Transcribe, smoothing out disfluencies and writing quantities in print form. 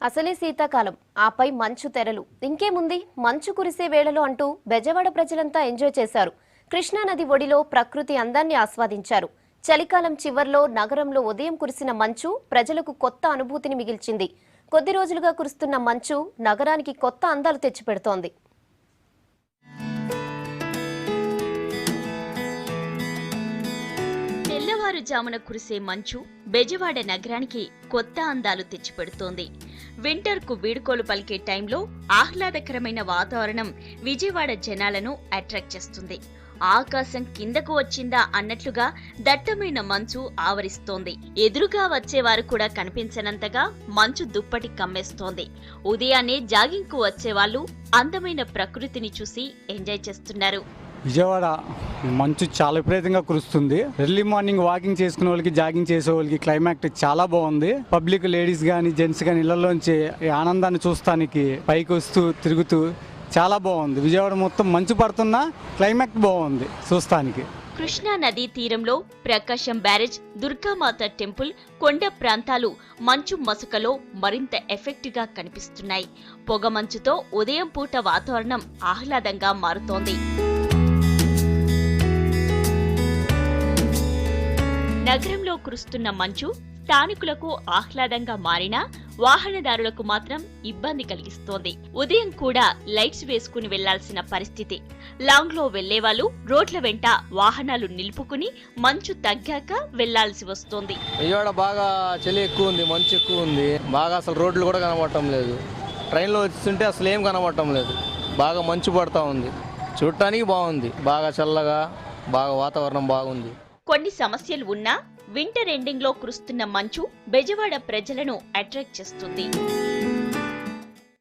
అసలే శీతాకాలం, ఆపై మంచు తెరలు. ఇంకేముంది, మంచు కురిసే వేళలో అంటూ బెజవాడ ప్రజలంతా ఎంజాయ్ చేశారు. కృష్ణానది ఒడిలో ప్రకృతి అందాన్ని ఆస్వాదించారు. చలికాలం చివర్లో నగరంలో ఉదయం కురిసిన మంచు ప్రజలకు కొత్త అనుభూతిని మిగిల్చింది. కొద్ది రోజులుగా కురుస్తున్న మంచు నగరానికి కొత్త అందాలు తెచ్చిపెడుతోంది. తెల్లవారుజామున కురిసే మంచు బెజవాడ నగరానికి కొత్త అందాలు తెచ్చిపెడుతోంది. వింటర్ కు వీడుకోలు పలికే టైంలో ఆహ్లాదకరమైన వాతావరణం విజయవాడ జనాలను అట్రాక్ట్ చేస్తుంది. ఆకాశం కిందకు వచ్చిందా అన్నట్లుగా దట్టమైన మంచు ఆవరిస్తోంది. ఎదురుగా వచ్చేవారు కూడా కనిపించనంతగా మంచు దుప్పటి కమ్మేస్తోంది. ఉదయాన్నే జాగింగ్ కు వచ్చేవాళ్లు అందమైన ప్రకృతిని చూసి ఎంజాయ్ చేస్తున్నారు. విజయవాడ మంచు చాలా విపరీతంగా కురుస్తుంది. ఎర్లీ మార్నింగ్ వాకింగ్ చేసుకునే వాళ్ళకి, జాగింగ్ చేసే వాళ్ళకి క్లైమాక్ట్ చాలా బాగుంది. పబ్లిక్ లేడీస్ కానీ జెంట్స్ కానీ ఇళ్లలోంచి ఈ ఆనందాన్ని చూస్తానికి పైకి వస్తూ తిరుగుతూ చాలా బాగుంది. విజయవాడ మొత్తం మంచు పడుతున్నా క్లైమాక్ట్ బాగుంది చూస్తానికి. కృష్ణా నదీ తీరంలో ప్రకాశం బ్యారేజ్, దుర్గామాత టెంపుల్, కొండ ప్రాంతాలు మంచు మసకలో మరింత ఎఫెక్ట్ గా కనిపిస్తున్నాయి. పొగ మంచుతో ఉదయం పూట వాతావరణం ఆహ్లాదంగా మారుతోంది. నగరంలో కురుస్తున్న మంచు స్థానికులకు ఆహ్లాదంగా మారినా వాహనదారులకు మాత్రం ఇబ్బంది కలిగిస్తోంది. ఉదయం కూడా లైట్స్ వేసుకుని వెళ్లాల్సిన పరిస్థితి. లాంగ్ లో వెళ్లేవాళ్లు రోడ్ల వెంట వాహనాలు నిలుపుకుని మంచు తగ్గాక వెళ్లాల్సి వస్తోంది. విజయవాడ బాగా చలి ఎక్కువ ఉంది, మంచు ఎక్కువ ఉంది. బాగా అసలు రోడ్లు కూడా కనబడటం లేదు. ట్రైన్లో వస్తుంటే అసలు ఏం కనబడటం లేదు. బాగా మంచు పడతా ఉంది. చూడటానికి బాగుంది. బాగా చల్లగా, బాగా వాతావరణం బాగుంది. కొన్ని సమస్యలు ఉన్నా వింటర్ ఎండింగ్ లో కురుస్తున్న మంచు బెజవాడ ప్రజలను అట్రాక్ట్ చేస్తుంది.